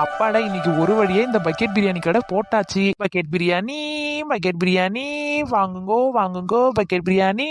அப்பாடா இன்னைக்கு ஒரு வழியே இந்த பக்கெட் பிரியாணி கடை போட்டாச்சு. பக்கெட் பிரியாணி, பக்கெட் பிரியாணி, வாங்குங்கோ வாங்குங்கோ பக்கெட் பிரியாணி.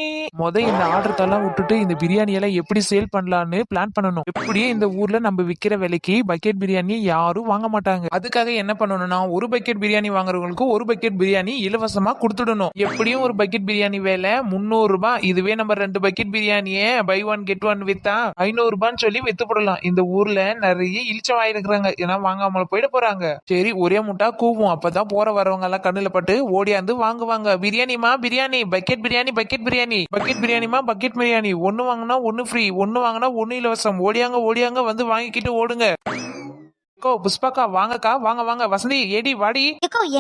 இந்த ஆர்டர் எல்லாம் விட்டுட்டு இந்த பிரியாணி எல்லாம் எப்படி சேல் பண்ணலான்னு பிளான் பண்ணணும். எப்படியே இந்த ஊர்ல நம்ம விக்கிற விலைக்கு பக்கெட் பிரியாணி யாரும் வாங்க மாட்டாங்க. அதுக்காக என்ன பண்ணணும்னா ஒரு பக்கெட் பிரியாணி வாங்குறவங்களுக்கு ஒரு பக்கெட் பிரியாணி இலவசமா கொடுத்துடணும். எப்படியும் ஒரு பக்கெட் பிரியாணி வேலை 300 ரூபாய். இதுவே நம்ம 2 பக்கெட் பிரியாணியே பை ஒன் கெட் ஒன் வித்தா 500 ரூபான்னு சொல்லி வித்து போடலாம். இந்த ஊர்ல நிறைய இழிச்சவாய் இருக்கிறாங்க, ஏன்னா வாங்காம போயிட போறாங்க. சரி ஒரே முட்டா கூவும், அப்பதான் போற வரவங்க எல்லாம் கண்ணுல பட்டு ஓடியாந்து வாங்குவாங்க. பிரியாணிமா biryani, bucket biryani, bucket biryani, bucket பிரியாணிமா பக்கெட் பிரியாணி, ஒன்னு வாங்கினா ஒன்னு ஃப்ரீ, ஒன்னு வாங்கினா ஒன்னு இலவசம். ஓடியாங்க ஓடியாங்க வந்து வாங்கிக்கிட்டு ஓடுங்க. புஷ்பாக்கா வாங்கக்கா, வாங்க வாங்க. வசந்தி ஏடி வாடி.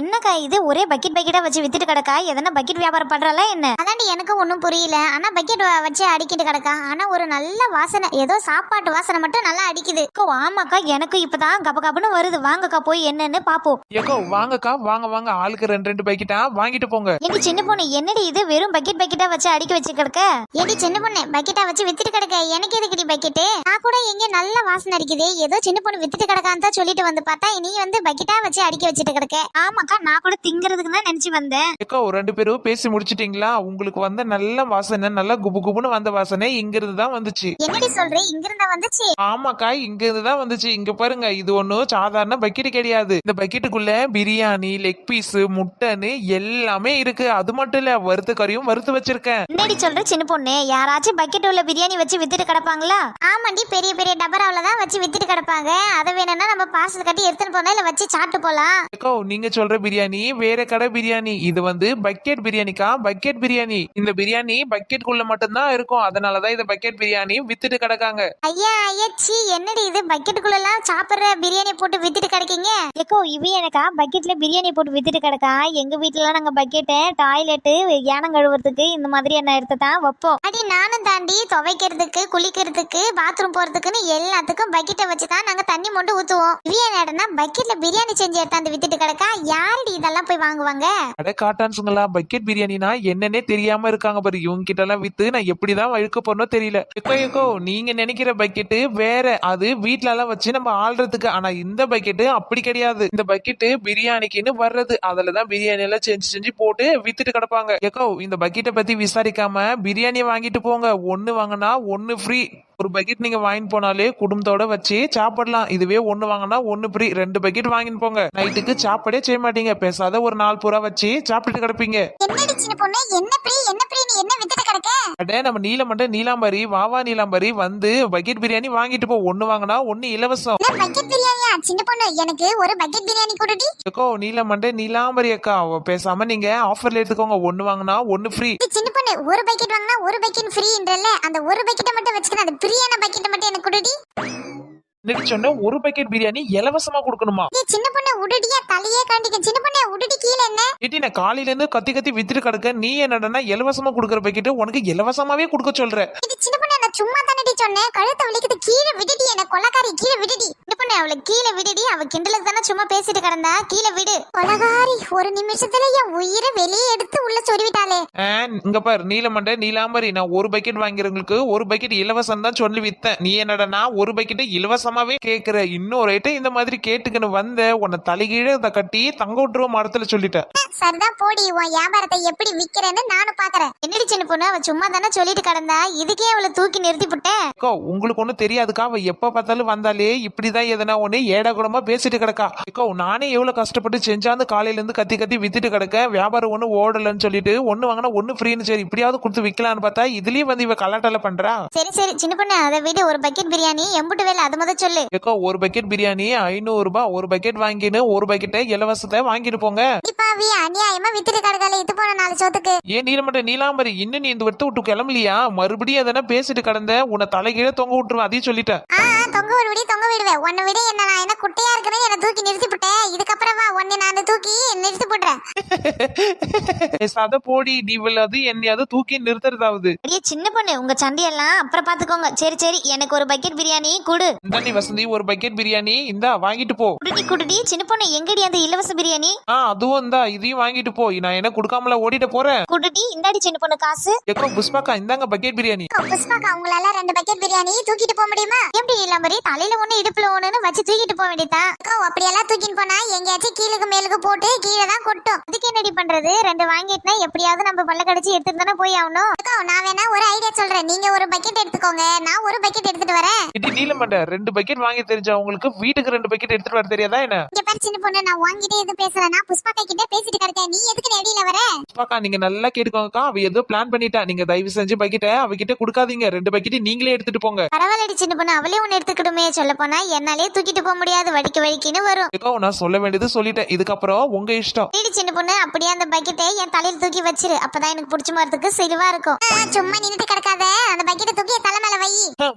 என்னக்கா இது ஒரே பக்கெட் பக்கெட்டா வச்சு வித்துட்டு கிடக்கா? எதனா பக்கெட் வியாபாரம் பண்றாளா என்ன? அதாண்டி எனக்கு ஒன்னும் புரியல. ஆனா பக்கெட் வச்சு அடிக்கிட்டு கிடக்கா. ஆனா ஒரு நல்ல வாசனை, ஏதோ சாப்பாட்டு வாசனை மட்டும் நல்லா அடிக்குது. ஆமாக்கா எனக்கு இப்பதான் கப கபன்னு வருது. வாங்கக்கா போய் என்னன்னு பாப்போம். வாங்கக்கா வாங்க வாங்க, ஆளுக்கு 2 பக்கெட்டா வாங்கிட்டு போங்க. ஏடி சின்ன பொண்ணு, என்னடி இது வெறும் பக்கெட் பக்கெட்டா வச்சு அடிக்க வச்சு கிடக்க? ஏடி சின்ன பொண்ணு, பக்கெட்டா வச்சு வித்துட்டு கிடக்க. எனக்கு எதுக்குடி பக்கெட்டு? நான் கூட எங்க நல்ல வாசனை அடிக்குது, ஏதோ சின்ன பொண்ணு வித்துட்டு கிடக்கான்னு சொல்லிட்டு வந்து பார்த்தா நீ வந்து பக்கெட்டா வச்சு அடிக்க வச்சுட்டு கிடக்க. ஆமாக்கா நான் கூட திங்கிறதுக்கு தான் நினைச்சு வந்தேன். 2 பேரும் பேசி முடிச்சிட்டீங்களா? உங்களுக்கு வந்த நல்ல வாசனை, நல்ல குபு குபுன்னு வந்த வாசனை இங்க இருந்து தான் வந்துச்சு. என்னடி சொல்ற? இங்க இருந்தா வந்துச்சு? ஆமாக்கா இங்க இருந்து தான் வந்துச்சு. இங்க பாருங்க, இது ஒன்னும் சாதாரண பக்கெட் கிடையாது. இந்த பக்கெட்டுக்குள்ள பிரியாணி, லெக் பீஸ், முட்டைன்னு எல்லாமே இருக்கு. அது மட்டும் இல்ல, வறுத்த கறியும் வறுத்து வச்சிருக்கேன். என்னடி சொல்ற சின்ன பொண்ணு? யாராச்சும் பக்கெட் உள்ள பிரியாணி வச்சு வித்துட்டு கிடப்பாங்களா? ஆமாண்டி, பெரிய பெரிய டபராவில தான் வச்சு வித்துட்டு கிடப்பாங்க. அதை வேணும்னா நம்ம பார்சல் கட்டி எடுத்துட்டு போனா இல்ல வச்சு சாப்பிட்டு போலாம். நீங்க சொல்ற பிரியாணி வேற கடை பிரியாணி. இது வந்து பக்கெட் பிரியாணிக்கா, பக்கெட் பிரியாணி. இந்த பிரியாணி பக்கெட்டுக்குள்ள மட்டும் தான் இருக்கும். அதனாலதான் இத பக்கெட் பிரியாணி வித்துட்டு கிடக்காங்க. ஐயா ஐயாச்சி, என்னடி இது பக்கெட்டுக்குள்ள எல்லாம் சாப்பிடுற பிரியாணி போட்டு வித்துட்டு கிடக்கீங்க? இவ எனக்கா பக்கெட்ல பிரியாணி போட்டு வித்துட்டு கிடக்கா? எங்க வீட்டுல நாங்க பக்கெட்டு, டாய்லெட்டு, யானம் கழுவுறதுக்கு இந்த மாதிரி என்ன எடுத்து தான் வைப்போம். அடி நானும் தாண்டி துவைக்கிறதுக்கு, குளிக்கிறதுக்கு, பாத்ரூம் போறதுக்குன்னு எல்லாத்துக்கும் பக்கெட்டை வச்சுதான் நாங்க தண்ணி மொண்டு ஊத்துவோம். இவ என்னடனா பக்கெட்ல பிரியாணி செஞ்சு எடுத்தாந்து வித்துட்டு கிடக்கா? யாரடி இதெல்லாம் போய் வாங்குவாங்க? அட காட்டான்சுங்களா, பக்கெட் பிரியாணினா என்னன்னே தெரியாம இருக்காங்க பாரு. இவங்க கிட்ட எல்லாம் வித்து நான் எப்படிதான் வழுக்க போறனோ தெரியல. நீங்க நினைக்கிற பக்கெட்டு வேற, அது வீட்டுல எல்லாம் வச்சு நம்ம ஆள்றதுக்கு. ஆனா இந்த பக்கெட்டு அப்படி கிடையாது. இந்த பக்கெட்டு பிரியாணிக்குன்னு வர்றது. அதுலதான் பிரியாணி எல்லாம் செஞ்சு போட்டு வித்துட்டு கிடப்பாங்க. இந்த பக்கெட்டை பத்தி விசாரிக்காம பிரியாணி வாங்கிட்டு போங்க. ஒன்னு வாங்கினா ஒன்னு ஃப்ரீ. ஒரு பக்கெட் நீங்க வாங்கிட்டு போனாலே குடும்பத்தோட வச்சு சாப்பிடலாம். இதுவே ஒன்னு வாங்கினா ஒன்னு ஃப்ரீ. 2 பக்கெட் வாங்கிட்டு போங்க. நைட்டுக்கு சாப்பாடே செய்ய மாட்டீங்க, பேசாத ஒரு 4 பூரா வச்சு சாப்பிட்டு கிடப்பீங்க. அடே நம்ம நீலமண்ட நீலாம்பரி, வாவா நீலாம்பரி வந்து பக்கெட் பிரியாணி வாங்கிட்டு போ. ஒன்னு வாங்கினா ஒன்னு இலவசம். சின்ன பொண்ணு, எனக்கு ஒரு பக்கெட் பிரியாணி கொடுடி. நீலமண்ட நீலாம்பரி அக்கா, பேசாம நீங்க ஆஃபர்ல எடுத்துக்கோங்க. ஒன்னு வாங்கினா ஒன்னு ஃப்ரீ. சின்ன பொண்ணு, ஒரு பக்கெட் வாங்கினா ஒரு பக்கெட் ஃப்ரீன்றல்ல, அந்த ஒரு பக்கெட்டை மட்டும் வச்சுக்கிற, அந்த பிரியாணி பக்கெட்டை மட்டும் எனக்கு கொடுடி. சொன்ன ஒரு பக்கெட் பிரியாணி இலவசமா கொடுக்கணுமா? சின்ன பொண்ணு உடுடியா, தலையே காண்டிக்க. சின்ன பொண்ணு உடுடி கீழ என்ன? ஏடி நான் காலையில இருந்து கத்தி கத்தி வித்துட்டு கிடக்க. நீ என்னடனா இலவசமா கொடுக்கற பக்கெட் உனக்கு இலவசமாவே கொடுக்க சொல்ற? இது சின்ன பொண்ணு, நான் சும்மா தானடி சொன்னேன். கழுத்தை வலிக்குது, கீழே விடுடி. என்ன கொலகாரி, கீழே விடுடி. சின்ன பொண்ணு, அவளை கீழே விடுடி. அவ கிண்டலுக்கு தானே சும்மா பேசிட்டு கிடந்தா, கீழே விடு. கொலகாரி ஒரு நிமிஷத்துல என் உயிரை வெளியே எடுத்து உள்ள சொருவிட்டாளே. இங்க பாரு நீலமண்ட நீலாம்பரி, நான் ஒரு பக்கெட் வாங்கிறவங்களுக்கு ஒரு பக்கெட் இலவசம் தான் சொல்லி வித்தேன். நீ என்னடனா ஒரு பக்கெட் இலவசமாவே கேக்குற. இன்னொரு ஐட்டம் இந்த மாதிரி கேட்டுக்கன்னு வந்த உன்னை தலைகீழ கட்டி தங்க விட்டுருவோம் மரத்துல சொல்லிட்டேன். சரிதான் போடி, உன் வியாபாரத்தை எப்படி விக்கிறேன்னு நானும் பாக்குறேன். என்னடி சின்ன பொண்ணு, அவ சும்மா தானே சொல்லிட்டு கிடந்தா, இதுக்கே அவளை தூக்கி நிறுத்தி விட்டேன். உங்களுக்கு ஒண்ணு தெரியாதுக்கா, அவ எப்ப பார்த்தாலும் வந்தாலே இப்படிதான் எதனா ஒண்ணு ஏடா கூடமா பேசிட்டு கிடக்கா. நானே எவ்வளவு கஷ்டப்பட்டு செஞ்சாந்து காலையில இருந்து கத்தி கத்தி வித்துட்டு கிடக்க. வியாபாரம் ஒண்ணு ஓடலன்னு சொல்லிட்டு ஒண்ணு வாங்கினா ஒண்ணு ஃப்ரீன்னு சரி இப்படியாவது கொடுத்து விக்கலான்னு பார்த்தா இதுலயே வந்து இவ கலாட்டால பண்றா. சரி சரி சின்ன பொண்ணு, அதை விட ஒரு பக்கெட் பிரியாணி எம்புட்டு வேலை அது முதல் சொல்லு. ஒரு பக்கெட் பிரியாணி 500 ரூபாய். ஒரு பக்கெட் வாங்கின்னு ஒரு பக்கெட்டை இலவசத்தை வாங்கிட்டு போங்க. அநியாயமா வித்துட்டு கிடக்கால இது போன 4 சோத்துக்கு. ஏன் நீலமண்ட நீலாம்பரி, இன்னும் நீ இந்த விட்டு விட்டு கிளம்பலையா? மறுபடியும் அதனா பேசிட்டு கிடந்த உன்னை தலைகீழ தொங்க விட்டுருவேன். அதையும் சொல்லிட்டேன். தொங்க விடுவிடி, தொங்க விடுவேன். உன்னை விட என்ன நான் என்ன குட்டையா இருக்கிறேன், என்ன தூக்கி நிறுத்தி விட்டேன். இதுக்கப்புறமா உன்னை நான் தூக்கி நிறுத்தி போடுறேன். சத போடி, நீ அது என்னையாவது தூக்கி நிறுத்துறதாவது. சின்ன பொண்ணு, உங்க சண்டையெல்லாம் அப்புறம் பாத்துக்கோங்க. சரி சரி, எனக்கு ஒரு பக்கெட் பிரியாணி கொடு. இந்த வசந்தி ஒரு பக்கெட் பிரியாணி இந்தா வாங்கிட்டு போ. குடுடி குடுடி. சின்ன பொண்ணு, எங்கடி அந்த இலவச பிரியாணி? அதுவும் இந்தா, இது எல்லாத்தையும் வாங்கிட்டு போ. நான் என்ன கொடுக்காமல ஓடிட்டு போறேன். குடுடி இந்தாடி சின்ன பொண்ணு காசு. எக்கோ புஷ்பாக்கா இந்தாங்க பக்கெட் பிரியாணி. புஷ்பாக்கா உங்களால 2 பக்கெட் பிரியாணி தூக்கிட்டு போக முடியுமா? எப்படி இல்லாமரி தலையில ஒண்ணு இடுப்புல ஒண்ணுன்னு வச்சு தூக்கிட்டு போக வேண்டியதா? அப்படியெல்லாம் தூக்கிட்டு போனா எங்கேயாச்சும் கீழுக்கு மேலுக்கு போட்டு கீழே தான் கொட்டும். அதுக்கு என்னடி பண்றது? 2 வாங்கிட்டுனா எப்படியாவது நம்ம பல்ல கடிச்சு எடுத்துட்டு தானே போய் ஆகணும். நான் வேணா ஒரு ஐடியா சொல்றேன். நீங்க ஒரு பக்கெட் எடுத்துக்கோங்க, நான் ஒரு பக்கெட் எடுத்துட்டு வரேன். இது நீலமண்ட 2 பக்கெட் வாங்கி தெரிஞ்சா உங்களுக்கு வீட்டுக்கு 2 பக்கெட் எடுத்துட்டு வர தெரியாதா என்ன? இங்க பாரு சின்ன பொண்ணு, நான் வாங்கிட்டே எது பேசுறேன். நான் புஷ்பாக்கா கிட்ட பேசிட்டு இருக்கேன். நீ எதுக்கு நெடியில வர? புஷ்பாக்கா நீங்க நல்லா கேட்டுக்கோங்கக்கா. அவ ஏதோ பிளான் பண்ணிட்டா. நீங்க தயவு செஞ்சு பக்கெட்டை அவகிட்ட கொடுக்காதீங்க. 2 பக்கெட் நீங்களே எடுத்துட்டு போங்க. பரவாயில்லடி சின்ன பொண்ணு, அவளே ஒன்னு எடுத்துக்கிடுமே. சொல்ல போனா என்னாலே தூக்கிட்டு போக முடியாது, வடிக்கு வடிக்குன்னு வரும். ஏக்கோ நான் சொல்ல வேண்டியது சொல்லிட்டேன். இதுக்கப்புறம் உங்க இஷ்டம். சரி சின்ன பொண்ணு, அப்படியே அந்த பக்கெட்டை என் தலையில தூக்கி வச்சிரு. அப்பதான் எனக்கு பிடிச்ச மாதிரிக்கு சிலுவா இருக்கும். சும்மா நின்னுட்டு கிடக்காத, அந்த பக்கெட்டை தூக்கி என் தலை மேல வை.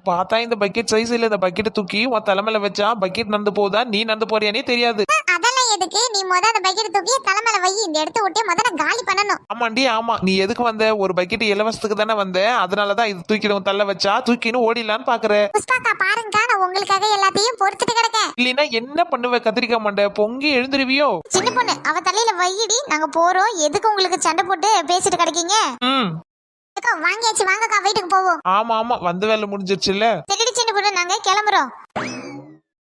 பார்த்தா இந்த பக்கெட் சைஸ் இல்ல. இந்த பக்கெட்டை தூக்கி உன் தலைமையில வச்சா பக்கெட் நடந்து போதா நீ நடந்து போறியானே தெரியாது. அதெல்லாம் எதுக்கு? நீ அந்த பக்கெட்டை தூக்கி என் தலை மேல வை. இந்த இடத்த விட்டு முதல்ல காலி பண்ணணும். ஆமாண்டி ஆமா. நீ எதுக்கு வந்த? ஒரு பக்கெட் இலவசத்துக்கு தானே வந்த. அதனாலதான் இது தூக்கிடும் தள்ள வச்சா தூக்கின்னு ஓடிடலான்னு பாக்குற. புஷ்பாக்கா பாருங்கக்கா, நான் உங்களுக்காக எல்லாத்தையும் பொறுத்துட்டு கிடக்கேன். இல்லைன்னா என்ன பண்ணுவ? கத்திரிக்காய் மண்டை பொங்கி எழுந்துருவியோ? சின்ன பொண்ணு, அவ தலையில வையிடி. நாங்க போறோம். எதுக்கு உங்களுக்கு சண்டை போட்டு பேசிட்டு கிடைக்கீங்க? வாங்கியாச்சு, வாங்கக்கா வீட்டுக்கு போவோம். ஆமா ஆமா, வந்த வேலை முடிஞ்சிருச்சுல்ல. சரிடி சின்ன பொண்ணு, நாங்க கிளம்புறோம்.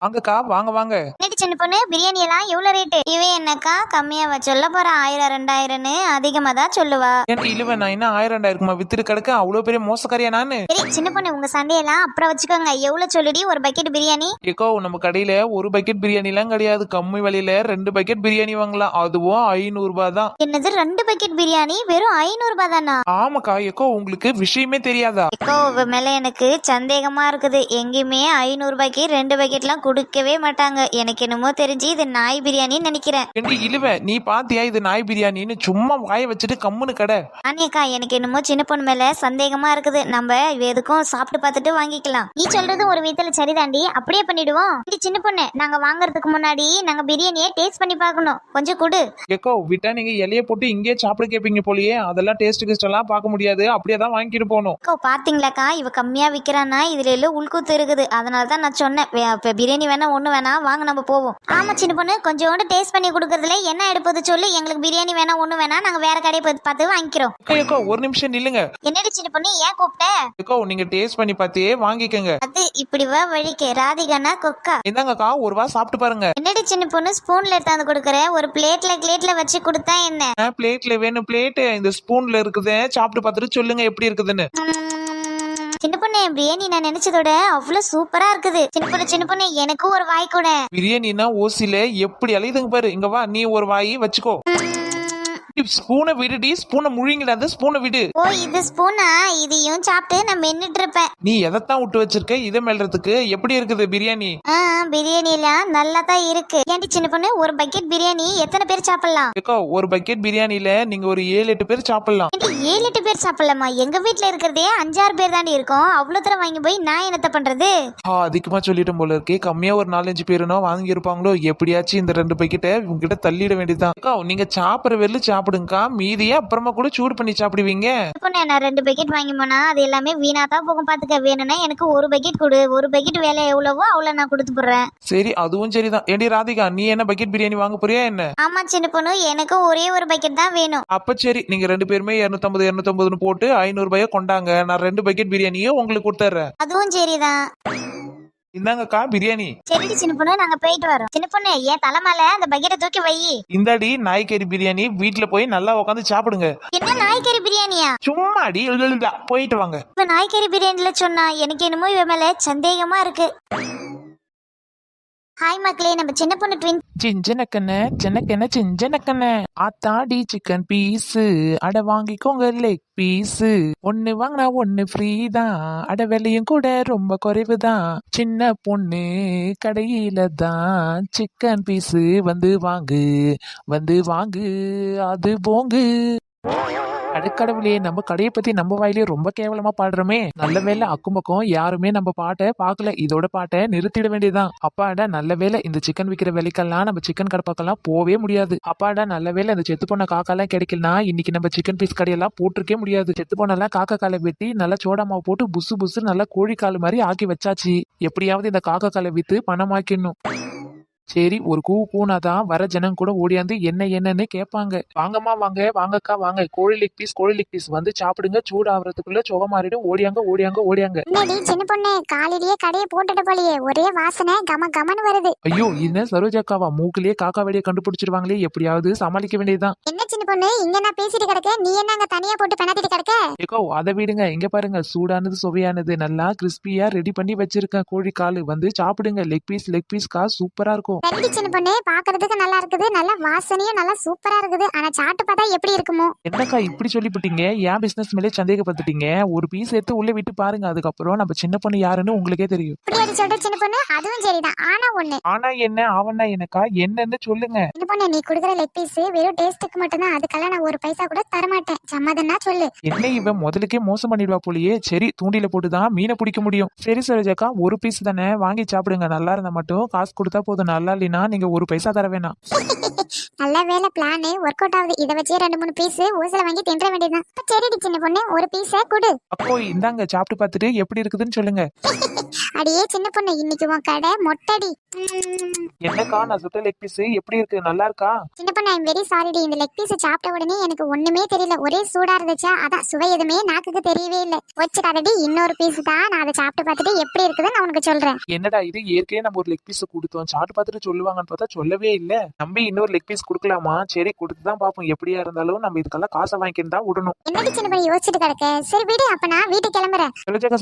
வாங்கக்கா வாங்க வாங்க. என்னடி சின்ன பொண்ணு, பிரியாணி எல்லாம் எவ்வளவு ரேட்டு? இவன் என்னக்கா கம்மியாவா சொல்ல போறா? 1000 2000ன்னு அதிகமா தான் சொல்லுவா. ஏன் இல்லவ நான் என்ன 1000 2000 வித்துட்டு கிடக்க? அவ்வளவு பெரிய மோசக்காரியா நானு? சரி சின்ன பொண்ணு, உங்க சண்டையெல்லாம் அப்புறம் வச்சுக்கோங்க. எவ்வளவு சொல்லுடி ஒரு பக்கெட் பிரியாணி? ஏக்கோ நம்ம கடையில ஒரு பக்கெட் பிரியாணி எல்லாம் கிடையாது. கம்மி விலையில 2 பக்கெட் பிரியாணி வாங்கலாம். அதுவும் 500 ரூபாய் தான். என்னது 2 பக்கெட் பிரியாணி வெறும் 500 ரூபாய் தானா? ஆமாக்கா. ஏக்கோ உங்களுக்கு விஷயமே தெரியாதா? ஏக்கோ மேல எனக்கு சந்தேகமா இருக்குது. எங்கேயுமே 500 ரூபாய்க்கு 2 பக்கெட்லாம் கொடுக்கவே மாட்டாங்க. எனக்கு என்னமோ தெரிஞ்சு இது நாய் பிரியாணின்னு நினைக்கிறேன். ஏண்டி இழுவ, நீ பாத்தியா இது நாய் பிரியாணின்னு? சும்மா வாய வச்சுட்டு கம்முன்னு கடை. அண்ணியக்கா, எனக்கு என்னமோ சின்ன பொண்ணு மேல சந்தேகமா இருக்குது. நம்ம எதுக்கும் சாப்பிட்டு பார்த்துட்டு வாங்கிக்கலாம். நீ சொல்றது ஒரு விதத்துல சரிதாண்டி, அப்படியே பண்ணிடுவோம். சின்ன பொண்ணு, நாங்க வாங்குறதுக்கு முன்னாடி நாங்க பிரியாணியை டேஸ்ட் பண்ணி பார்க்கணும். கொஞ்சம் கொடு. ஏக்கோ விட்டா நீங்க இலைய போட்டு இங்கே சாப்பிட கேப்பீங்க போலயே. அதெல்லாம் டேஸ்ட் கிஸ்ட் எல்லாம் பார்க்க முடியாது. அப்படியே தான் வாங்கிட்டு போகணும். பாத்தீங்களாக்கா, இவ கம்மியா விக்கிறானா? இதுல எல்லாம் உள்கூத்து இருக்குது. அதனாலதான் நான் சொன்னேன், பிரியாணி வேணா ஒண்ணு வேணா வாங்க, நம்ம போவோம். ஆமா சின்ன பொண்ணு, கொஞ்சோண்டு டேஸ்ட் பண்ணி கொடுக்கறதுல என்ன எடுப்பது சொல்லு. எங்களுக்கு பிரியாணி வேணா ஒண்ணு வேணா நாங்க வேற கடையை பார்த்து வாங்கிக்கிறோம். ஏக்கோ ஒரு நிமிஷம் நில்லுங்க. என்னடி சின்ன பொண்ணு, ஏன் கூப்பிட்ட? ஏக்கோ நீங்க டேஸ்ட் பண்ணி பார்த்தே வாங்கிக்கங்க. அது இப்படி வா வழிக்கு. ராதிகானா கொக்கா. இந்தாங்கக்கா, ஒரு வா சாப்பிட்டு பாருங்க. என்னடி சின்ன பொண்ணு ஸ்பூன்ல எடுத்தாந்து கொடுக்குற? ஒரு பிளேட்ல வச்சு கொடுத்தா என்ன? பிளேட்ல வேணும். பிளேட் இந்த ஸ்பூன்ல இருக்குது. சாப்பிட்டு பார்த்துட்டு சொல்லுங்க எப்படி இருக்குதுன்னு. சின்ன பொண்ணு, பிரியாணி நான் நினைச்சதோட அவ்வளவு சூப்பரா இருக்குது. சின்ன பொண்ணு எனக்கும் ஒரு வாய் கூட. பிரியாணினா ஓசில எப்படி அலையுதுங்க பாரு. இங்க வா, நீ ஒரு வாய் வச்சுக்கோ. ஸ்பூனை விடுடி. ஸ்பூனை முழுங்கிட. அந்த ஸ்பூனை விடு. ஓ இது ஸ்பூனா? இதையும் சாப்பிட்டு நான் மென்னுட்டு இருப்பேன். நீ எதைத்தான் விட்டு வச்சிருக்க இதை மெல்றதுக்கு? எப்படி இருக்குது பிரியாணி? பிரியாணி எல்லாம் நல்லா தான் இருக்கு. ஏன்டி சின்ன பொண்ணு, ஒரு பக்கெட் பிரியாணி எத்தனை பேர் சாப்பிடலாம்? ஏக்கோ ஒரு பக்கெட் பிரியாணில நீங்க ஒரு 7-8 பேர் சாப்பிடலாம். 7-8 பேர் சாப்பிடலாமா? எங்க வீட்டுல இருக்கிறதே 5-6 பேர் தாண்டி இருக்கும். அவ்வளவு தூரம் வாங்கி போய் நான் என்னத்த பண்றது? அதிகமா சொல்லிட்டோம் போல இருக்கே. கம்மியா ஒரு 4-5 பேருனோ வாங்கி இருப்பாங்களோ. எப்படியாச்சும் இந்த 2 பக்கெட்டை உங்ககிட்ட தள்ளிட வேண்டியதுதான். நீங்க சாப்பிடுற வெள்ளு சாப்பிடுங்கக்கா. மீதியே அப்புறமா கூட சூடு பண்ணி சாப்பிடுவீங்க. நான் 2 பக்கெட் வாங்கி போனா அது எல்லாமே வீணா தான் போகும். பாத்துக்க. வேணும்னா எனக்கு ஒரு பக்கெட் கொடு. ஒரு பக்கெட் வேலை எவ்வளவோ அவ்வளவு நான் கொடுத்து போடுறேன். சரி அதுவும் சரிதான். ஏண்டி ராதிகா, நீ என்ன பக்கெட் பிரியாணி வாங்க போறியா என்ன? ஆமா சின்ன பொண்ணு, எனக்கு ஒரே ஒரு பக்கெட் தான் வேணும். அப்ப சரி, நீங்க 2 பேருமே 250 போட்டு 500 ரூபாய கொண்டாங்க. நான் 2 பக்கெட் பிரியாணியும் உங்களுக்கு கொடுத்துறேன். அதுவும் சரிதான். இந்தாங்கக்கா பிரியாணி. சரிடி சின்ன பொண்ணு, நாங்க போயிட்டு வரோம். சின்ன பொண்ணு, ஏன் தலைமையில அந்த பக்கெட்டை தூக்கி வை. இந்தாடி நாய்க்கறி பிரியாணி. வீட்டுல போய் நல்லா உட்காந்து சாப்பிடுங்க. என்ன நாய்க்கறி பிரியாணியா? சும்மாடி போயிட்டு வாங்க. இப்ப நாய்க்கறி பிரியாணில சொன்னா எனக்கு என்னமோ இவ மேல சந்தேகமா இருக்கு. ஹாய் மக்களே, நம்ம சின்ன பொண்ணு ட்வின். சின்னக்கண்ண ஆத்தாடி சிக்கன் பீஸு. அட வாங்கிக்கோங்க லெக் பீஸு. ஒன்னு வாங்கினா ஒன்னு ஃப்ரீ தான். அட விலையும் கூட ரொம்ப குறைவு தான். சின்ன பொண்ணு கடையில தான் சிக்கன் பீஸு. வந்து வாங்கு அது போங்கு. அடக்கடவுளே, நம்ம கடையை பத்தி நம்ம வாயிலே ரொம்ப கேவலமா பாடுறோமே. நல்ல வேலை அக்கும் பக்கம் யாருமே நம்ம பாட்டை பாக்கல. இதோட பாட்டை நிறுத்திட வேண்டியதுதான். அப்பாடா நல்ல வேலை, இந்த சிக்கன் விற்கிற விலைக்கெல்லாம் நம்ம சிக்கன் கடை பக்கம்லாம் போவே முடியாது. அப்பாடா நல்ல வேலை, இந்த செத்து போன காக்காலாம் கிடைக்கலனா இன்னைக்கு நம்ம சிக்கன் பீஸ் கடையெல்லாம் போட்டிருக்கே முடியாது. செத்து போனெல்லாம் காக்கா காலை வெட்டி நல்லா சோடா மாவு போட்டு புசு நல்லா கோழிக்கால் மாதிரி ஆக்கி வச்சாச்சு. எப்படியாவது இந்த காக்கா காலை வித்து பணமாக்கிடணும். சரி ஒரு கூ கூனாதான் வர ஜனம் கூட ஓடியாந்து என்னன்னு கேட்பாங்க. வாங்கம்மா வாங்க, வாங்கக்கா வாங்க, கோழி லெக் பீஸ் வந்து சாப்பிடுங்க, சூடாகிறதுக்குள்ள சுக மாறிடும், ஓடியாங்க. என்னடி சின்ன பொண்ணு காலையிலேயே கடையை போட்டுட்ட போலியே, ஒரே வாசனை கம கமன்னு வருது. ஐயோ என்ன சரோஜாக்காவா, மூக்கிலேயே காக்கா வெடியை கண்டுபிடிச்சிருவாங்களே, எப்படியாவது சமாளிக்க வேண்டியதுதான். என்ன சின்ன பொண்ணு இங்க நான் பேசிட்டு கிடக்க, நீ என்ன அங்க தனியா போட்டு பெணாத்திட்டு கிடக்க? ஏக்கோ அதை விடுங்க, இங்க பாருங்க சூடானது சுவையானது நல்லா கிறிஸ்பியா ரெடி பண்ணி வச்சிருக்கேன் கோழி காலு, வந்து சாப்பிடுங்க. லெக் பீஸ்க்கா சூப்பரா இருக்கும். ரெண்டு சின்ன பொண்ணு பாக்குறதுக்கு நல்லா இருக்குது, நல்ல வாசனையும் நல்லா சூப்பரா இருக்குது, ஆனா சாப்பிட்டு பார்த்தா எப்படி இருக்குமோ? என்னக்கா இப்படி சொல்லிவிட்டீங்க, என் பிசினஸ் மேலே சந்தேகப்பட்டுட்டீங்க. ஒரு பீஸ் எடுத்து உள்ள விட்டு பாருங்க, அதுக்கப்புறம் நம்ம சின்ன பொண்ணு யாருன்னு உங்களுக்கே தெரியும். இப்படி சொல்ற சின்ன பொண்ணு, அதுவும் சரிதான். ஆனா ஒண்ணு. ஆனா என்ன அவனா எனக்கா என்னன்னு சொல்லுங்க. சின்ன பொண்ணு நீ குடுக்குற லெக் பீஸ் வெறும் டேஸ்ட்டுக்கு மட்டும்தான், அதுக்கெல்லாம் நான் ஒரு பைசா கூட தரமாட்டேன். சம்மதம்னா சொல்லு. என்ன இவன் முதலுக்கே மோசம் பண்ணிடுவா போலியே. சரி தூண்டில போட்டுதான் மீனை பிடிக்க முடியும். சரி சரோஜாக்கா ஒரு பீஸ் தானே வாங்கி சாப்பிடுங்க, நல்லா இருந்தா மட்டும் காசு கொடுத்தா போதும், நல்லா இல்லைன்னா நீங்க ஒரு பைசா தர வேணாம். நல்ல வேலை பிளான் ஒர்க் அவுட் ஆகுது. இதை வச்சே 2-3 பீஸ் ஓசல வாங்கி தின்ற வேண்டியதுதான். சரிடி சின்ன பொண்ணு ஒரு பீஸ கொடு. அப்போ இந்தாங்க சாப்பிட்டு பார்த்துட்டு எப்படி இருக்குதுன்னு சொல்லுங்க. அடியே சின்ன பொண்ணு இன்னைக்கு உன் கடை மொட்டடி. என்னக்கா நான் சுட்ட லெக் பீஸ் எப்படி இருக்கு, நல்லா இருக்கா? சின்ன பொண்ணு ஐம் வெரி சாரிடி, இந்த லெக் பீஸ் சாப்பிட்ட உடனே எனக்கு ஒண்ணுமே தெரியல, ஒரே சூடா இருந்துச்சா, அதான் சுவை எதுவுமே நாக்குக்கு தெரியவே இல்லை. வச்சுக்காதடி இன்னொரு பீஸ் தான், நான் அதை சாப்பிட்டு பார்த்துட்டு எப்படி இருக்குதுன்னு நான் உனக்கு சொல்றேன். என்னடா இது, ஏற்கனவே நம்ம ஒரு லெக் பீஸ் கொடுத்தோம், சாப்பிட்டு பார்த்துட்டு சொல்லுவாங்கன்னு பார்த்தா சொல்லவே இல்ல. நம்பி இன்னொரு லெக் பீஸ் கொடுக்கலாமா? சரி கொடுத்துதான் பாப்போம், எப்படியா இருந்தாலும் நம்ம இதுக்கெல்லாம் காசை வாங்கிட்டு தான் விடணும். என்னடி சின்ன பொண்ணு யோசிச்சுட்டு கிடக்க? சரி விடு, அப்ப நான் வீட்டுக்கு கிளம்புறேன்.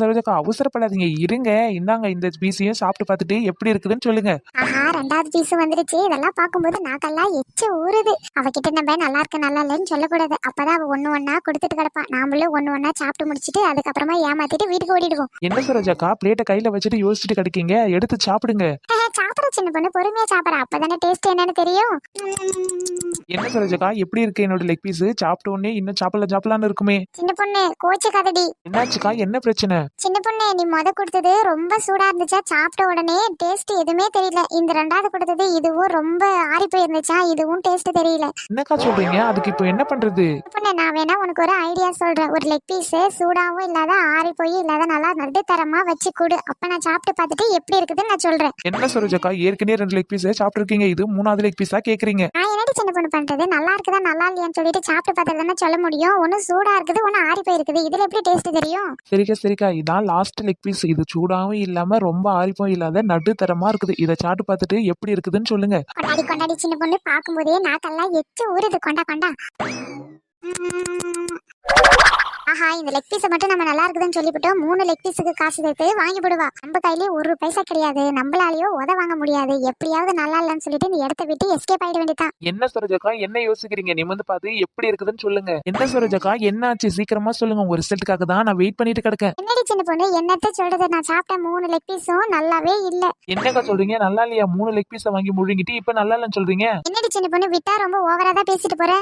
சரோஜாக்கா அவசரப்படாதீங்க, இருங்க. இந்தாங்க இந்த பீஸையும் சாப்பிட்டு பார்த்துட்டு எப்படி இருக்குதுன்னு சொல்லுங்க. ஆஹா ரெண்டாவது பீஸ் வந்துருச்சு. இதெல்லாம் பார்க்கும்போது நாக்கெல்லாம் எச்ச ஊறுது. அவகிட்ட நம்ம நல்லா இருக்கு நல்லா இல்லைன்னு சொல்லக்கூடாது, அப்பதான் அவ ஒண்ணு கொடுத்துட்டு கிடப்பான். நாமளும் ஒண்ணு சாப்பிட்டு முடிச்சிட்டு அதுக்கப்புறமா ஏமாத்திட்டு வீட்டுக்கு ஓடிடுவோம். என்ன சரோஜாக்கா பிளேட்டை கையில வச்சுட்டு யோசிச்சுட்டு கிடைக்கீங்க, எடுத்து சாப்பிடுங்க. சாப்பிட சின்ன பொண்ணு பொறுமையா சாப்பிட, அப்பதானே டேஸ்ட் என்னன்னு தெரியும். என்ன சரோஜாக்கா எப்படி இருக்கு என்னோட லெக் பீஸ்? சாப்பிட்ட உடனே இன்னும் சாப்பிடலான்னு இருக்குமே. சின்ன பொண்ணு கோச்சு கதடி. என்னாச்சுக்கா, என்ன பிரச்சனை? சின்ன பொண்ணு நீ கொடுத்தது ரொம்ப சூடா இருந்துச்சா, சாப்பிட்ட உடனே டேஸ்ட் எதுவுமே தெரியல. இந்த ரெண்டாவது கொடுத்தது இதுவும் ரொம்ப ஆறி போயிருந்துச்சா, இதுவும் டேஸ்ட் தெரியல. என்னக்கா சொல்றீங்க, அதுக்கு இப்போ என்ன பண்றது? பொண்ணு நான் வேணா உனக்கு ஒரு ஐடியா சொல்றேன். ஒரு லெக் பீஸ் சூடாவும் இல்லாத ஆறி போய் இல்லாத நல்லா நடுத்தரமா வச்சு கொடு, அப்ப நான் சாப்பிட்டு பார்த்துட்டு எப்படி இருக்குதுன்னு நான் சொல்றேன். என்ன சரோஜாக்கா ஏற்கனவே 2 லெக் பீஸ் சாப்பிட்டு இருக்கீங்க, இது 3வது லெக் பீஸா கேக்குறீங்க? நான் என்னடி சின்ன பொண்ணு பண்றது, நல்லா இருக்குதா நல்லா இல்லையான்னு சொல்லிட்டு சாப்பிட்டு பார்த்தா தானே சொல்ல முடியும். ஒன்னு சூடா இருக்குது ஒன்னு ஆறி போயிருக்குது, இதுல எப்படி டேஸ்ட் தெரியும்? சரிக்கா இதான் லாஸ்ட் லெக் பீஸ், இது சூடாவும் இல்லாம ரொம்ப ஆறிப்பும் இல்லாத நடுத்தரமா இருக்குது, இதை சாப்பிட்டு பார்த்துட்டு எப்படி இருக்குதுன்னு சொல்லுங்க. கொண்டாடி சின்ன பொண்ணு பாக்கும்போதே நாக்கெல்லாம் எச்சு ஊறுது. கொண்டா ஆஹா இந்த லெக் பீஸ் மட்டும் நம்ம நல்லா இருக்குதுன்னு சொல்லிவிட்டோம். 3 லெக் பீஸுக்கு காசு சேர்த்து வாங்கி போடுவா. நம்ம கையிலேயே ஒரு பைசா கிடையாது, நம்மளாலேயோ உத வாங்க முடியாது. எப்படியாவது நல்லா இல்லைன்னு சொல்லிட்டு இந்த இடத்த விட்டு எஸ்கேப் ஆயிட வேண்டியதான். என்ன சரோஜாக்கா என்ன யோசிக்கிறீங்க, நிமிர்ந்து பார்த்து எப்படி இருக்குதுன்னு சொல்லுங்க. என்ன சரோஜாக்கா என்னாச்சு, சீக்கிரமா சொல்லுங்க, உங்க ரிசல்ட்டுக்காக தான் நான் வெயிட் பண்ணிட்டு கிடக்கேன். என்னடி சின்ன பொண்ணு என்னத்த சொல்றது, நான் சாப்பிட்ட 3 லெக் பீஸும் நல்லாவே இல்ல. என்னக்கா சொல்றீங்க, நல்லா இல்லையா? 3 லெக் பீஸை வாங்கி முழுங்கிட்டு இப்ப நல்லா இல்லைன்னு சொல்றீங்க. என்னடி சின்ன பொண்ணு விட்டா ரொம்ப ஓவரா தான் பேசிட்டு போற.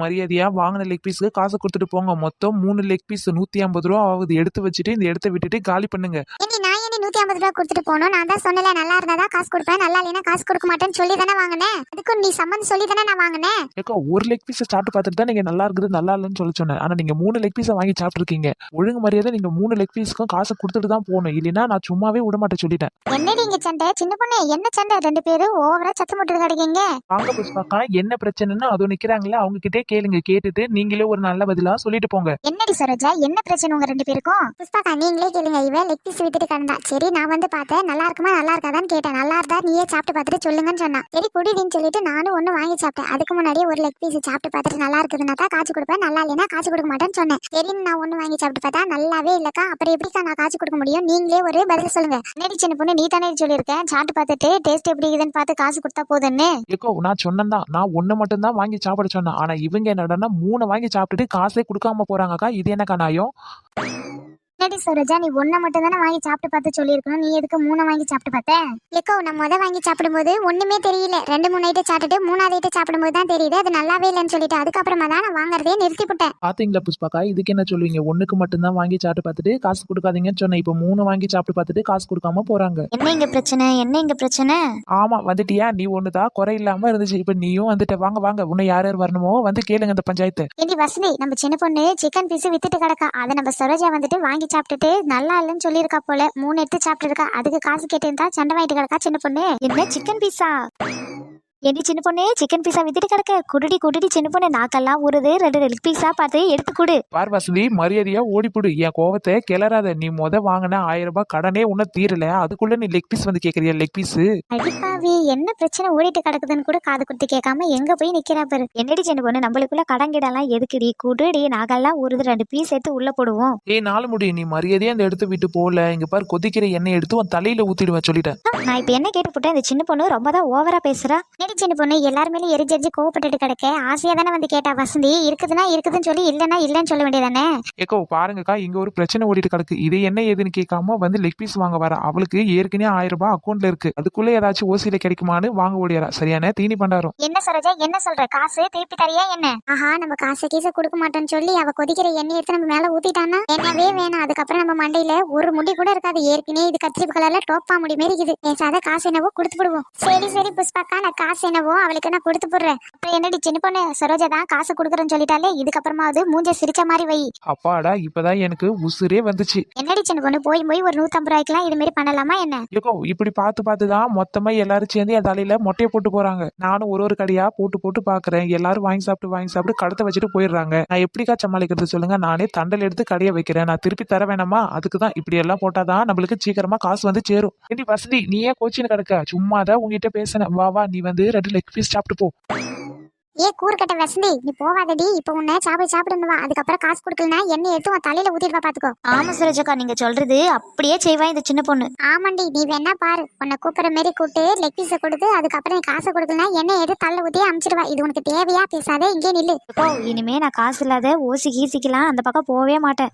மரியாதையா வாங்கின லெக் பீஸுக்கு காசு கொடுத்துட்டு போங்க. மொத்தம் 3 லெக் பீஸ் 150 ரூபா ஆகுது, எடுத்து வச்சுட்டு இந்த இடத்த விட்டுட்டு காலி பண்ணுங்க. நான் 150 ரூபா கொடுத்துட்டு போனோம், நான் தான் சொன்னல நல்லா இருந்தா காசு கொடுப்பேன், நல்லா இல்லைன்னா காசு கொடுக்க மாட்டேன்னு சொல்லி தானே வாங்கினேன். அதுக்கு நீ சம்மந்தம் சொல்லி தானே நான் வாங்கினேன். ஏக்கா ஒரு லெக் பீஸை சாப்பிட்டு பார்த்துட்டு தான் நீங்க நல்லா இருக்குது நல்லா இல்லைன்னு சொல்லி சொன்னேன். ஆனா நீங்க 3 லெக் பீஸை வாங்கி சாப்பிட்டுருக்கீங்க. ஒழுங்கு மரியாதை நீங்க 3 லெக் பீஸ்க்கும் காசு கொடுத்துட்டு தான் போகணும், இல்லைன்னா நான் சும்மாவே விட மாட்டேன் சொல்லிட்டேன். என்னடி இங்க சண்டை சின்ன பொண்ணு, என்ன சண்டை? 2 பேரும் ஓவரா சத்தம் போட்டு கிடைக்கீங்க. வாங்க புஷ்பாக்கா என்ன பிரச்சனைன்னு அது நிக்கிறாங்களே அவங்க கிட்டே கேளுங்க, கேட்டுட்டு நீங்களே ஒரு நல்ல பதிலா சொல்லிட்டு போங்க. என்னடி சரோஜா என்ன பிரச்சனை உங்க 2 பேருக்கும்? புஷ்பாக்கா நீங்களே கேளுங்க. இவன் லெக் பீஸ் வித்துட்டு கிடந்தா, சரி நான் வந்து பார்த்தேன் நல்லா இருக்குமா நல்லா இருக்காதான்னு கேட்டேன். நல்லா இருந்தா நீயே சாப்பிட்டு பார்த்துட்டு சொல்லுங்கன்னு சொன்னா. சரி குடிடின்னு சொல்லிட்டு நானும் ஒண்ணு வாங்கி சாப்பிட்டேன். அதுக்கு முன்னாடியே ஒரு லெக் பீஸ் சாப்பிட்டு பார்த்துட்டு நல்லா இருக்குதுன்னா தான் காசு கொடுப்பேன், நல்லா இல்லைன்னா காசு கொடுக்க மாட்டேன்னு சொன்னேன். சரின்னு நான் ஒண்ணு வாங்கி சாப்பிட்டு பார்த்தா நல்லாவே இல்லக்கா, அப்புறம் எப்படிக்கா நான் காசு கொடுக்க முடியும்? நீங்களே ஒரு பதில் சொல்லுங்க. என்னடி சின்ன பொண்ணு நீ தானே சொல்லியிருக்கேன் சாப்பிட்டு பார்த்துட்டு டேஸ்ட் எப்படி இருக்குதுன்னு பார்த்து காசு கொடுத்தா போதுன்னு. ஏக்கோ நான் சொன்னேன், நான் 1 மட்டும் தான் வாங்கி சாப்பிட சொன்னேன். ஆனா இவங்க என்னடா 3 வாங்கி சாப்பிட்டுட்டு காசே கொடுக்காம போறாங்கக்கா, இது என்ன கணாயம்? என்னடி சரோஜா நீ 1 மட்டும் தானே வாங்கி சாப்பிட்டு பார்த்து சொல்லியிருக்கணும், நீ எதுக்கு 3 வாங்கி சாப்பிட்டு பார்த்தேன்? ஏக்கோ நான் வாங்கி சாப்பிடும்போது ஒண்ணுமே தெரியல, 2-3 ஐட்டம் சாப்பிட்டுட்டு 3வது ஐட்டம் சாப்பிடும்போது தான் தெரியுது அது நல்லாவே இல்லைன்னு சொல்லிட்டு அதுக்கப்புறமா தான் நான் வாங்குறதே நிறுத்தி விட்டேன். பாத்தீங்களா புஷ்பாக்கா, இதுக்கு என்ன சொல்லுவீங்க? 1க்கு மட்டும் தான் வாங்கி சாப்பிட்டு பார்த்துட்டு காசு கொடுக்காதீங்கன்னு சொன்னேன். இப்போ 3 வாங்கி சாப்பிட்டு பார்த்துட்டு காசு கொடுக்காம போறாங்க. என்ன இங்க பிரச்சனை? ஆமா வந்துட்டியா, நீ ஒண்ணுதான் குறை இல்லாம இருந்துச்சு, இப்ப நீயும் வந்துட்ட. வாங்க உன்னை யார் யார் வரணுமோ வந்து கேளுங்க இந்த பஞ்சாயத்து. ஏண்டி வசந்தி, நம்ம சின்ன பொண்ணு சிக்கன் பீஸ் வித்துட்டு கிடக்கா, அதை நம்ம சரோஜா வந்துட்டு வாங்கி சாப்பிட்டுட்டு நல்லா இல்லைன்னு சொல்லியிருக்கா போல 3 எடுத்து சாப்பிட்டு இருக்கா. அதுக்கு காசு கேட்டேன் சண்டை வாங்கிட்டு கிடக்கா சின்ன பொண்ணு. என்ன சிக்கன் பீஸா? ஏடி சின்ன பொண்ணு சிக்கன் பீஸா வித்துட்டு கிடக்க. குடுடி சின்ன பொண்ணு நாக்கெல்லாம் ஊறுது. 2 லெக் பீஸா பார்த்து எடுத்து கொடு. பார் வசந்தி, மரியாதையா ஓடிப்புடு. என் கோவத்தை கிளறாத. நீ வாங்கின 1000 ரூபாய் கடனே உன்ன தீரல, அதுக்குள்ள நீ லெக் பீஸ் வந்து கேக்குறியா? லெக் பீஸ் அடிப்பாவி, என்ன பிரச்சனை ஓடிட்டு கிடக்குதுன்னு கூட காது குடுத்து கேட்காம எங்க போய் நிக்கிறா பாரு. என்னடி சின்ன பொண்ணு, நம்மளுக்குள்ள கடங்கிடலாம் எதுக்குடி? குடுடி, நாக்கெல்லாம் ஊறுது. 2 பீஸ் எடுத்து உள்ள போடுவோம். நாலு முடி, நீ மரியாதையா அந்த இடத்த விட்டு போல. இங்க பாரு, கொதிக்கிற எண்ணெய் எடுத்து உன் தலையில ஊத்திடுவேன் சொல்லிட்டேன். நான் இப்ப என்ன கேட்டு போட்டேன்? இந்த சின்ன பொண்ணு ரொம்ப தான் ஓவரா பேசுறா. நெடி சின்ன பொண்ணு எல்லாருமே எரிஞ்செரிஞ்சு கோவப்பட்டுட்டு கிடக்க. ஆசையா தானே வந்து கேட்டா வசந்தி. இருக்குதுன்னா இருக்குதுன்னு சொல்லி, இல்லன்னா இல்லன்னு சொல்ல வேண்டியதானே. ஏக்கோ பாருங்கக்கா, இங்க ஒரு பிரச்சனை ஓடிட்டு கிடக்கு. இது என்ன ஏதுன்னு கேட்காம வந்து லெக் பீஸ் வாங்க வர. அவளுக்கு ஏற்கனவே 1000 ரூபாய் அக்கௌண்ட்ல இருக்கு. அதுக்குள்ள ஏதாச்சும் ஓசியில கிடைக்குமான்னு வாங்க ஓடியாரா. சரியான தீனி பண்டாரம். என்ன சரோஜா, என்ன சொல்ற? காசு திருப்பி தரியா என்ன? ஆஹா, நம்ம காசு கீச கொடுக்க மாட்டோம்னு சொல்லி அவ கொதிக்கிற எண்ணெய் எடுத்து நம்ம மேல ஊத்திட்டானா என்னவே வேணாம். அதுக்கப்புறம் நம்ம மண்டையில ஒரு முடி கூட இருக்காது. ஏற்கனவே இது கத்திரிப்பு கலர்ல டோப்பா முடி மாரி இருக்குது. பேசாத, காசு என்னவோ கொடுத்து போடுவோம். சரி புஷ்பாக்கா, நான் காசு என்னவோ அவளுக்கு நான் கொடுத்து போடுறேன். அப்புறம் என்னடி சின்ன பொண்ணு, சரோஜா தான் காசு கொடுக்குறேன்னு சொல்லிட்டாலே, இதுக்கப்புறமாவது மூஞ்ச சிரிச்ச மாதிரி வை. அப்பாடா, இப்பதான் எனக்கு உசுரே வந்துச்சு. என்னடி சின்ன பொண்ணு, போய் ஒரு 150 ரூபாய்க்குலாம் இது மாதிரி பண்ணலாமா என்ன? ஏக்கோ இப்படி பார்த்துதான் மொத்தமா எல்லாரும் சேர்ந்து என் தலையில மொட்டையை போட்டு போறாங்க. நானும் ஒரு கடையா போட்டு பாக்குறேன். எல்லாரும் வாங்கி சாப்பிட்டு கடத்த வச்சுட்டு போயிடுறாங்க. நான் எப்படிக்கா சமாளிக்கிறது சொல்லுங்க? நானே தண்டல் எடுத்து கடையை வைக்கிறேன். நான் திருப்பி தர வேணாமா? அதுக்குதான் இப்படி எல்லாம் போட்டாதான் நம்மளுக்கு சீக்கிரமா காசு வந்து சேரும். ஏண்டி வசதி, நீ ஏன் கோச்சின்னு கிடக்க? சும்மாதான் உங்ககிட்ட பேசினேன். வா, நீ வந்து 2 லெக் பீஸ் சாப்பிட்டு போ. ஏ கூறுகட்ட வசந்தி, நீ போவாதடி. இப்ப உன்னை சாப்பிட்டு வா. அதுக்கப்புறம் காசு கொடுக்கலனா என்ன எடுத்து உன் தலையில ஊத்திடுவா பாத்துக்கோ. ஆமா சரோஜக்கா, நீங்க சொல்றது அப்படியே செய்வா இந்த சின்ன பொண்ணு. ஆமாண்டி, நீ வேணா பாரு. உன்னை கூப்பிடுற மாரி கூப்பிட்டு லெக் பீஸ கொடுத்து, அதுக்கப்புறம் நீ காசு கொடுக்கலனா என்ன எடுத்து தலையில ஊத்தி அமிச்சிடுவா. இது உனக்கு தேவையா? பேசாதே, இங்கே நில்லு. இனிமே நான் காசு இல்லாத ஓசி கீசிக்கலாம் அந்த பக்கம் போவே மாட்டேன்.